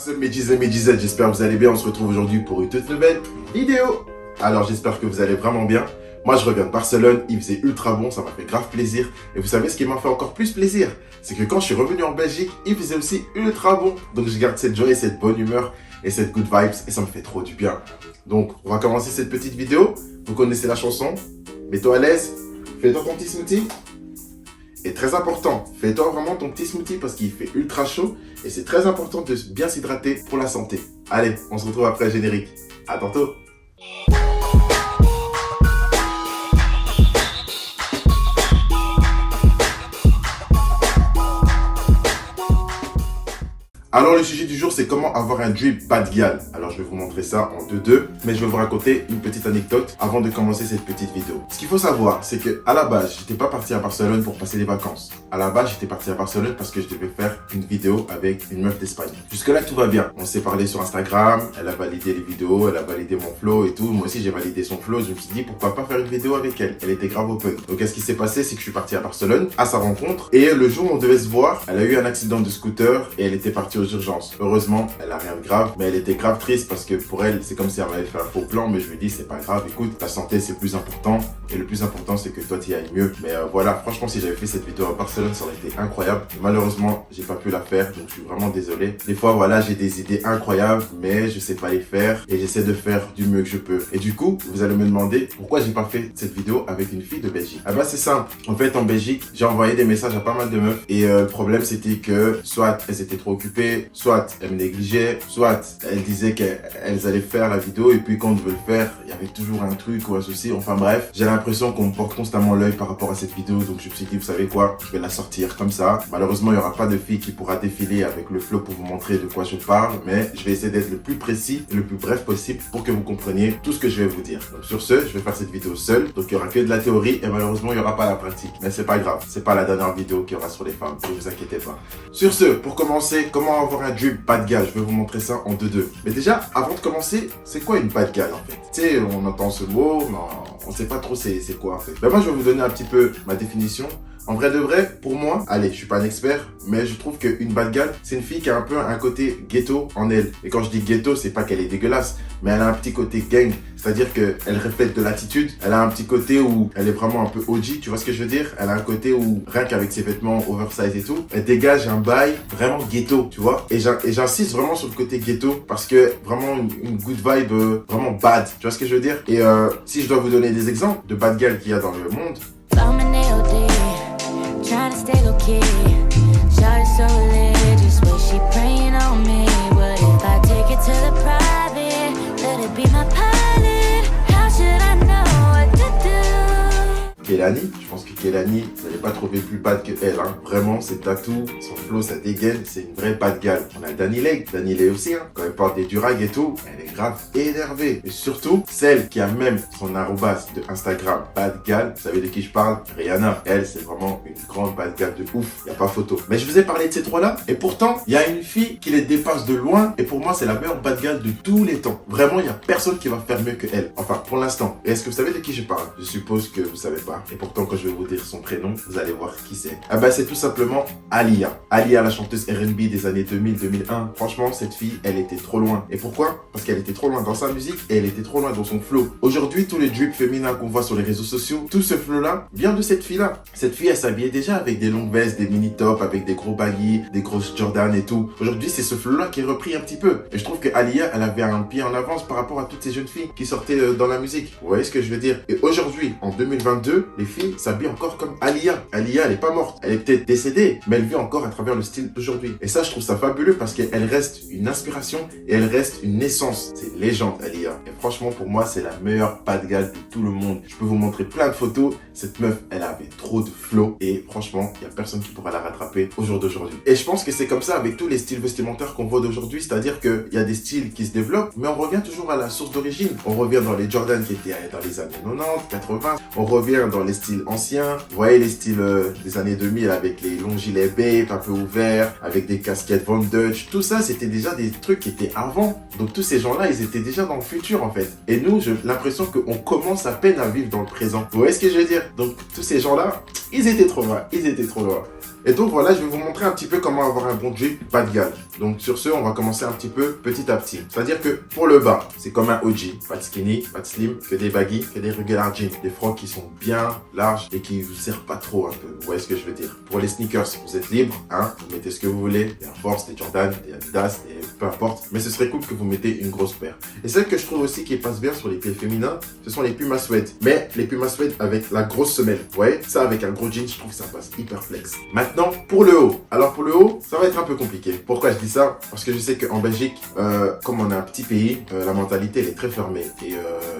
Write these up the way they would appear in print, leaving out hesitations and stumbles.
C'est Medjiz et Medjizette, j'espère que vous allez bien. On se retrouve aujourd'hui pour une toute nouvelle vidéo. Alors j'espère que vous allez vraiment bien. Moi je reviens de Barcelone, il faisait ultra bon, ça m'a fait grave plaisir. Et vous savez ce qui m'a fait encore plus plaisir, c'est que quand je suis revenu en Belgique, il faisait aussi ultra bon. Donc je garde cette joie et cette bonne humeur et cette good vibes et ça me fait trop du bien. Donc on va commencer cette petite vidéo. Vous connaissez la chanson, mets-toi à l'aise, fais-toi ton petit smoothie. Et très important, fais-toi vraiment ton petit smoothie parce qu'il fait ultra chaud et c'est très important de bien s'hydrater pour la santé. Allez, on se retrouve après le générique. À tantôt. Alors le sujet du jour c'est comment avoir un drip bad gal. Alors je vais vous montrer ça en 2-2, mais je vais vous raconter une petite anecdote avant de commencer cette petite vidéo. Ce qu'il faut savoir c'est que à la base j'étais pas parti à Barcelone pour passer les vacances. À la base j'étais parti à Barcelone parce que je devais faire une vidéo avec une meuf d'Espagne. Jusque là tout va bien. On s'est parlé sur Instagram, elle a validé les vidéos, elle a validé mon flow et tout. Moi aussi j'ai validé son flow, je me suis dit pourquoi pas faire une vidéo avec elle. Elle était grave open. Donc qu'est-ce qui s'est passé, c'est que je suis parti à Barcelone à sa rencontre et le jour où on devait se voir, elle a eu un accident de scooter et elle était partie aux urgences. Heureusement, elle a rien de grave, mais elle était grave triste parce que pour elle, c'est comme si elle m'avait fait un faux plan, mais je lui ai dit, c'est pas grave, écoute, ta santé c'est plus important, et le plus important c'est que toi tu y ailles mieux. Mais voilà, franchement, si j'avais fait cette vidéo à Barcelone, ça aurait été incroyable. Et malheureusement, j'ai pas pu la faire, donc je suis vraiment désolé. Des fois, voilà, j'ai des idées incroyables, mais je sais pas les faire, et j'essaie de faire du mieux que je peux. Et du coup, vous allez me demander pourquoi j'ai pas fait cette vidéo avec une fille de Belgique. Ah bah c'est simple, en fait en Belgique, j'ai envoyé des messages à pas mal de meufs, et le problème c'était que soit elles étaient trop occupées, soit elles me négligeaient, soit elles disaient qu'elles allaient faire la vidéo et puis quand on devait le faire, il y avait toujours un truc ou un souci. Enfin bref, j'ai l'impression qu'on me porte constamment l'œil par rapport à cette vidéo, donc je me suis dit, vous savez quoi, je vais la sortir comme ça. Malheureusement, il n'y aura pas de fille qui pourra défiler avec le flow pour vous montrer de quoi je parle, mais je vais essayer d'être le plus précis et le plus bref possible pour que vous compreniez tout ce que je vais vous dire. Donc sur ce, je vais faire cette vidéo seule, donc il n'y aura que de la théorie et malheureusement, il n'y aura pas la pratique. Mais c'est pas grave, c'est pas la dernière vidéo qu'il y aura sur les femmes, ne vous inquiétez pas. Sur ce, pour commencer, comment avoir un drip bad gal, je vais vous montrer ça en 2-2. Mais déjà, avant de commencer, c'est quoi une bad gal en fait? Tu sais, on entend ce mot, mais on sait pas trop c'est quoi en fait. Ben moi, je vais vous donner un petit peu ma définition. En vrai de vrai, pour moi, allez, je suis pas un expert, mais je trouve qu'une bad gal, c'est une fille qui a un peu un côté ghetto en elle. Et quand je dis ghetto, c'est pas qu'elle est dégueulasse, mais elle a un petit côté gang, c'est-à-dire qu'elle reflète de l'attitude. Elle a un petit côté où elle est vraiment un peu OG, tu vois ce que je veux dire? Elle a un côté où, rien qu'avec ses vêtements oversize et tout, elle dégage un bail vraiment ghetto, tu vois? Et j'insiste vraiment sur le côté ghetto parce que vraiment une good vibe, vraiment bad, tu vois ce que je veux dire? Et si je dois vous donner des exemples de bad gal qu'il y a dans le monde, trying to stay low key. Shawty's so religious, way she praying on me. What if I take it to the private? Let it be my pilot. How should I know what to do? Kehlani, je pense que Kehlani, vous n'allez pas trouver plus bad que elle, hein. Vraiment, ses tatous, son flow, sa dégaine, c'est une vraie bad gal. On a Dani Lay aussi, hein. Quand elle porte des durags et tout, elle est grave énervée. Et surtout, celle qui a même son arrobas de Instagram bad gal, vous savez de qui je parle? Rihanna. Elle, c'est vraiment une grande bad gal de ouf, y a pas photo. Mais je vous ai parlé de ces trois-là, et pourtant, il y a une fille qui les dépasse de loin, et pour moi, c'est la meilleure bad gal de tous les temps. Vraiment, il y a personne qui va faire mieux que elle. Enfin, pour l'instant. Et est-ce que vous savez de qui je parle? Je suppose que vous savez pas. Et pourtant, quand je vais vous dire son prénom, vous allez voir qui c'est. Ah bah, c'est tout simplement Aaliyah. Aaliyah, la chanteuse R&B des années 2000-2001. Franchement, cette fille, elle était trop loin. Et pourquoi? Parce qu'elle était trop loin dans sa musique et elle était trop loin dans son flow. Aujourd'hui, tous les drips féminins qu'on voit sur les réseaux sociaux, tout ce flow-là vient de cette fille-là. Cette fille, elle s'habillait déjà avec des longues vestes, des mini-tops, avec des gros baggy, des grosses Jordan et tout. Aujourd'hui, c'est ce flow-là qui est repris un petit peu. Et je trouve que Aaliyah, elle avait un pied en avance par rapport à toutes ces jeunes filles qui sortaient dans la musique. Vous voyez ce que je veux dire? Et aujourd'hui, en 2022, les filles s'habillent encore comme Aaliyah. Aaliyah, elle est pas morte. Elle est peut-être décédée, mais elle vit encore à travers le style d'aujourd'hui. Et ça, je trouve ça fabuleux parce qu'elle reste une inspiration et elle reste une naissance. C'est une légende, Aaliyah. Et franchement, pour moi, c'est la meilleure bad gal de tout le monde. Je peux vous montrer plein de photos. Cette meuf, elle avait trop de flow. Et franchement, il n'y a personne qui pourra la rattraper au jour d'aujourd'hui. Et je pense que c'est comme ça avec tous les styles vestimentaires qu'on voit d'aujourd'hui. C'est-à-dire qu'il y a des styles qui se développent, mais on revient toujours à la source d'origine. On revient dans les Jordan qui étaient dans les années 90, 80. On revient dans les styles anciens. Vous voyez les styles des années 2000 avec les longs gilets Bape, un peu ouverts, avec des casquettes Von Dutch. Tout ça, c'était déjà des trucs qui étaient avant. Donc tous ces gens-là, ils étaient déjà dans le futur en fait. Et nous, j'ai l'impression qu'on commence à peine à vivre dans le présent. Vous voyez ce que je veux dire? Donc tous ces gens-là, ils étaient trop loin. Ils étaient trop loin. Et donc voilà, je vais vous montrer un petit peu comment avoir un bon jean bas de gamme. Donc sur ce, on va commencer un petit peu petit à petit. C'est-à-dire que pour le bas, c'est comme un OG. Pas de skinny, pas de slim, que des baggy, que des regular jeans. Des frocs qui sont bien larges et qui vous servent pas trop un peu. Vous voyez ce que je veux dire? Pour les sneakers, vous êtes libre, hein. Vous mettez ce que vous voulez. Des Air Force, des Jordan, des Adidas, des peu importe. Mais ce serait cool que vous mettez une grosse paire. Et celle que je trouve aussi qui passe bien sur les pieds féminins, ce sont les Puma Suede. Mais les Puma Suede avec la grosse semelle. Vous voyez? Ça avec un gros jean, je trouve que ça passe hyper flex. Maintenant, pour le haut. Alors pour le haut, ça va être un peu compliqué. Pourquoi je dis ça? Parce que je sais qu'en Belgique, comme on est un petit pays, la mentalité elle est très fermée. Et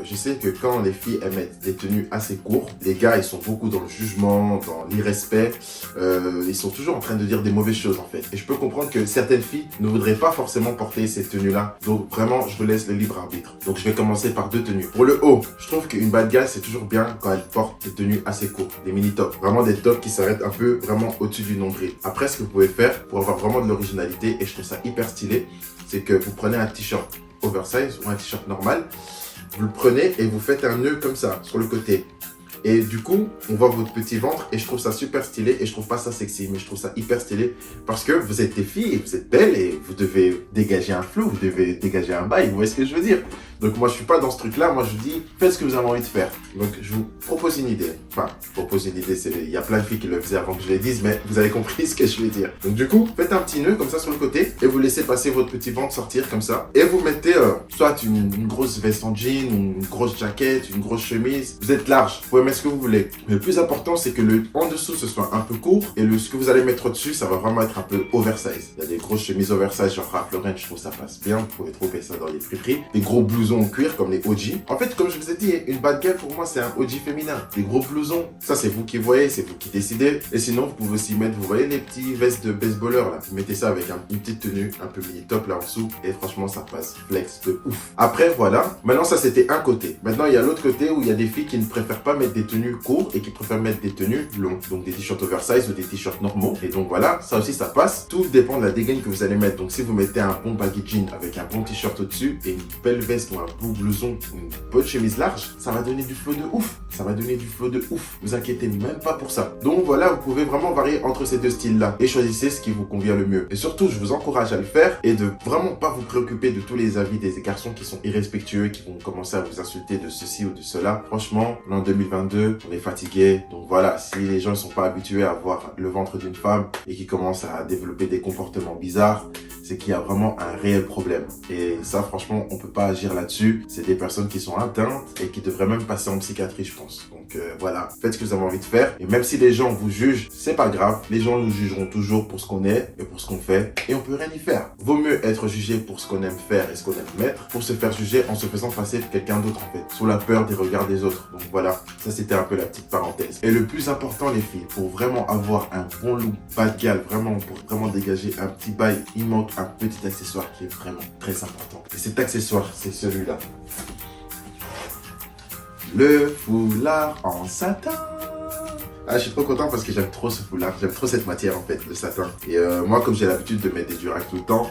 je sais que quand les filles elles mettent des tenues assez courtes, les gars ils sont beaucoup dans le jugement, dans l'irrespect. Ils sont toujours en train de dire des mauvaises choses en fait. Et je peux comprendre que certaines filles ne voudraient pas forcément porter ces tenues-là. Donc vraiment, je vous laisse le libre arbitre. Donc je vais commencer par deux tenues. Pour le haut, je trouve qu'une bad girl c'est toujours bien quand elle porte des tenues assez courtes, des mini tops. Vraiment des tops qui s'arrêtent un peu vraiment au-dessus du nombril. Après, ce que vous pouvez faire pour avoir vraiment de l'originalité, et je trouve ça hyper stylé, c'est que vous prenez un t-shirt oversize ou un t-shirt normal, vous le prenez et vous faites un nœud comme ça, sur le côté. Et du coup, on voit votre petit ventre et je trouve ça super stylé et je trouve pas ça sexy, mais je trouve ça hyper stylé parce que vous êtes des filles, vous êtes belles et vous devez dégager un flow, vous devez dégager un bail, vous voyez ce que je veux dire? Donc moi, je suis pas dans ce truc-là, moi je vous dis, faites ce que vous avez envie de faire. Donc je vous propose une idée. Enfin, propose une idée, il y a plein de filles qui le faisaient avant que je les dise, mais vous avez compris ce que je veux dire. Donc du coup, faites un petit nœud comme ça sur le côté et vous laissez passer votre petit ventre sortir comme ça. Et vous mettez soit une grosse veste en jean, une grosse jaquette, une grosse chemise. Vous êtes large, vous pouvez mettre ce que vous voulez. Mais le plus important, c'est que le en dessous, ce soit un peu court et ce que vous allez mettre au-dessus, ça va vraiment être un peu oversize. Il y a des grosses chemises oversize, genre Ralph Lauren, je trouve ça passe bien. Vous pouvez trouver ça dans les friperies. Des gros blousons en cuir comme les OG. En fait, comme je vous ai dit, une bad girl pour moi, c'est un OG féminin. Des gros blousons, ça c'est vous qui voyez, c'est vous qui décidez. Et sinon, vous pouvez aussi mettre, vous voyez les petits vestes de baseballeurs là. Vous mettez ça avec une petite tenue, un peu mini top là en dessous. Et franchement, ça passe flex de ouf. Après, voilà. Maintenant, ça c'était un côté. Maintenant, il y a l'autre côté où il y a des filles qui ne préfèrent pas mettre des tenues courtes et qui préfèrent mettre des tenues longues. Donc des t-shirts oversize ou des t-shirts normaux. Et donc voilà, ça aussi ça passe. Tout dépend de la dégaine que vous allez mettre. Donc si vous mettez un bon baggy jean avec un bon t-shirt au-dessus et une belle veste ou un beau blouson ou une bonne chemise large, ça va donner du flow de ouf. Ça va donner du flow de ouf. Vous inquiétez même pas pour ça. Donc voilà, vous pouvez vraiment varier entre ces deux styles-là et choisissez ce qui vous convient le mieux. Et surtout, je vous encourage à le faire et de vraiment pas vous préoccuper de tous les avis des garçons qui sont irrespectueux, qui vont commencer à vous insulter de ceci ou de cela. Franchement, en 2022, on est fatigué. Donc voilà, si les gens ne sont pas habitués à voir le ventre d'une femme et qui commencent à développer des comportements bizarres, c'est qu'il y a vraiment un réel problème. Et ça, franchement, on peut pas agir là-dessus. C'est des personnes qui sont atteintes et qui devraient même passer en psychiatrie, je pense. Donc voilà, faites ce que vous avez envie de faire. Et même si les gens vous jugent, c'est pas grave. Les gens nous jugeront toujours pour ce qu'on est et pour ce qu'on fait. Et on peut rien y faire. Vaut mieux être jugé pour ce qu'on aime faire et ce qu'on aime mettre, pour se faire juger en se faisant passer pour quelqu'un d'autre, en fait, sous la peur des regards des autres. Donc voilà, ça c'était un peu la petite parenthèse. Et le plus important, les filles, pour vraiment avoir un bon look bad girl, vraiment, pour vraiment dégager un petit bail, il manque un petit accessoire qui est vraiment très important. Et cet accessoire, c'est celui-là. Le foulard en satin. Ah, je suis trop content parce que j'aime trop ce foulard, j'aime trop cette matière en fait, le satin. Et moi, comme j'ai l'habitude de mettre des durags tout le temps,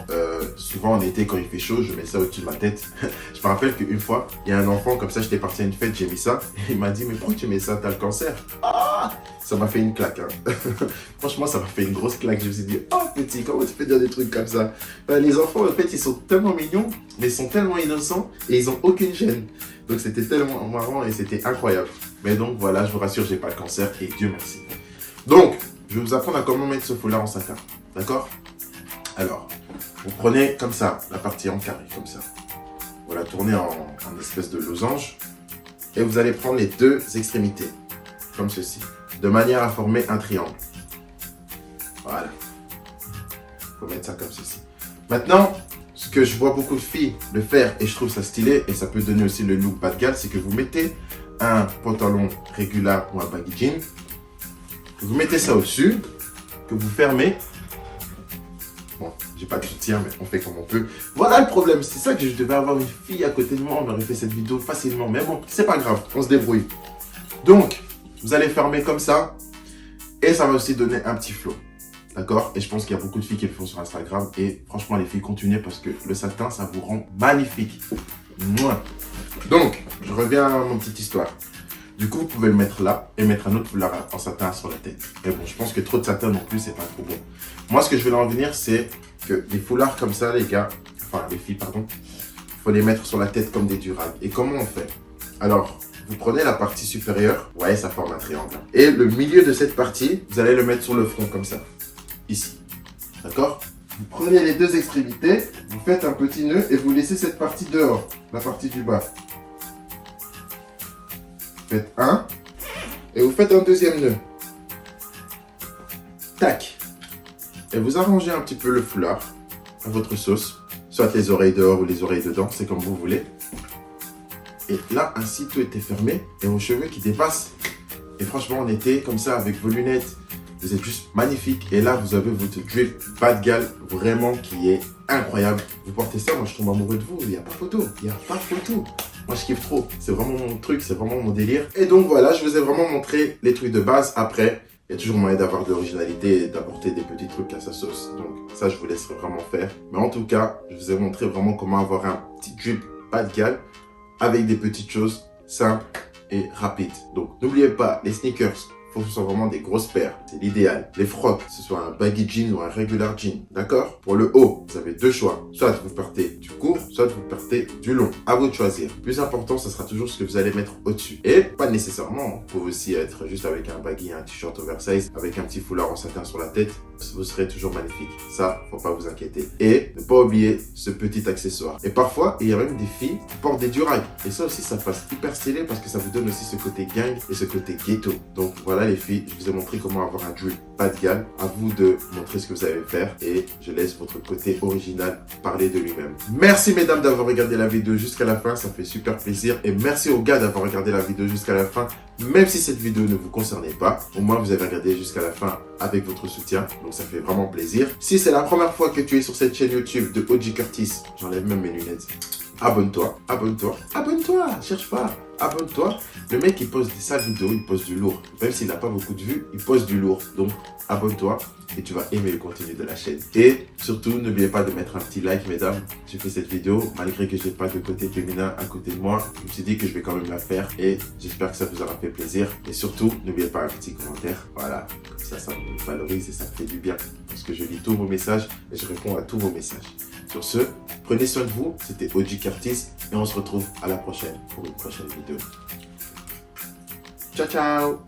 souvent en été quand il fait chaud, je mets ça au-dessus de ma tête. Je me rappelle qu'une fois, il y a un enfant comme ça, j'étais parti à une fête, j'ai mis ça, et il m'a dit, mais pourquoi tu mets ça, t'as le cancer? Ah, ça m'a fait une claque, hein. Franchement, ça m'a fait une grosse claque. Je me suis dit, oh petit, comment tu peux dire des trucs comme ça? Les enfants, en fait, ils sont tellement mignons, mais ils sont tellement innocents, et ils ont aucune gêne. Donc c'était tellement marrant et c'était incroyable. Mais donc voilà, je vous rassure, j'ai pas le cancer et Dieu merci. Donc, je vais vous apprendre à comment mettre ce foulard en satin. D'accord? Alors, vous prenez comme ça, la partie en carré, comme ça. Vous la tournez en espèce de losange. Et vous allez prendre les deux extrémités, comme ceci, de manière à former un triangle. Voilà. Il faut mettre ça comme ceci. Maintenant, ce que je vois beaucoup de filles le faire et je trouve ça stylé et ça peut donner aussi le look bad girl, c'est que vous mettez un pantalon régulier ou un baggy jean, vous mettez ça au-dessus, que vous fermez. Bon, j'ai pas de soutien, mais on fait comme on peut. Voilà le problème, c'est ça que je devais avoir une fille à côté de moi, on aurait fait cette vidéo facilement, mais bon, c'est pas grave, on se débrouille. Donc, vous allez fermer comme ça et ça va aussi donner un petit flow. D'accord? Et je pense qu'il y a beaucoup de filles qui le font sur Instagram. Et franchement, les filles, continuez parce que le satin, ça vous rend magnifique. Mouah. Donc, je reviens à mon petite histoire. Du coup, vous pouvez le mettre là et mettre un autre foulard en satin sur la tête. Mais bon, je pense que trop de satin non plus, c'est pas trop bon. Moi, ce que je vais en venir, c'est que les foulards comme ça, les gars, enfin les filles, pardon, il faut les mettre sur la tête comme des durables. Et comment on fait? Alors, vous prenez la partie supérieure, ouais, ça forme un triangle. Et le milieu de cette partie, vous allez le mettre sur le front comme ça, ici. D'accord? Vous prenez les deux extrémités, vous faites un petit nœud et vous laissez cette partie dehors, la partie du bas. Faites un et vous faites un deuxième nœud. Tac. Et vous arrangez un petit peu le foulard à votre sauce, soit les oreilles dehors ou les oreilles dedans, c'est comme vous voulez. Et là, ainsi, tout était fermé et vos cheveux qui dépassent. Et franchement, en été, comme ça, avec vos lunettes, vous êtes juste magnifique. Et là, vous avez votre drip bad gal, vraiment, qui est incroyable. Vous portez ça, moi, je tombe amoureux de vous. Il n'y a pas photo. Il n'y a pas photo. Moi, je kiffe trop. C'est vraiment mon truc, c'est vraiment mon délire. Et donc, voilà, je vous ai vraiment montré les trucs de base. Après, il y a toujours moyen d'avoir de l'originalité et d'apporter des petits trucs à sa sauce. Donc, ça, je vous laisserai vraiment faire. Mais en tout cas, je vous ai montré vraiment comment avoir un petit drip bad gal avec des petites choses simples et rapides. Donc, n'oubliez pas, les sneakers, il faut que ce soit vraiment des grosses paires. C'est l'idéal. Les frocs, que ce soit un baggy jean ou un regular jean. D'accord? Pour le haut, vous avez deux choix. Soit vous partez du court, soit vous partez du long. À vous de choisir. Le plus important, ce sera toujours ce que vous allez mettre au-dessus. Et pas nécessairement. Vous pouvez aussi être juste avec un baggy, un t-shirt oversize, avec un petit foulard en satin sur la tête. Vous serez toujours magnifique. Ça, faut pas vous inquiéter. Et ne pas oublier ce petit accessoire. Et parfois, il y a même des filles qui portent des durags. Et ça aussi, ça passe hyper stylé parce que ça vous donne aussi ce côté gang et ce côté ghetto. Donc voilà les filles, je vous ai montré comment avoir un drip bad gal. À vous de montrer ce que vous savez faire et je laisse votre côté original parler de lui-même. Merci mesdames d'avoir regardé la vidéo jusqu'à la fin, ça fait super plaisir. Et merci aux gars d'avoir regardé la vidéo jusqu'à la fin, même si cette vidéo ne vous concernait pas. Au moins vous avez regardé jusqu'à la fin avec votre soutien, donc ça fait vraiment plaisir. Si c'est la première fois que tu es sur cette chaîne YouTube de OG Curtis, j'enlève même mes lunettes. Abonne-toi, abonne-toi, abonne-toi, cherche pas, abonne-toi. Le mec il poste des sales vidéos, il poste du lourd. Même s'il n'a pas beaucoup de vues, il poste du lourd. Donc abonne-toi et tu vas aimer le contenu de la chaîne. Et surtout, n'oubliez pas de mettre un petit like, mesdames. J'ai fait cette vidéo, malgré que je n'ai pas de côté féminin à côté de moi. Je me suis dit que je vais quand même la faire et j'espère que ça vous aura fait plaisir. Et surtout, n'oubliez pas un petit commentaire. Voilà, comme ça me valorise et ça me fait du bien. Parce que je lis tous vos messages et je réponds à tous vos messages. Sur ce, prenez soin de vous. C'était OG Curtis et on se retrouve à la prochaine pour une prochaine vidéo. Ciao, ciao!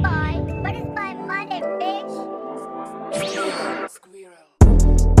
Bye, but it's my money, bitch. Squirrel.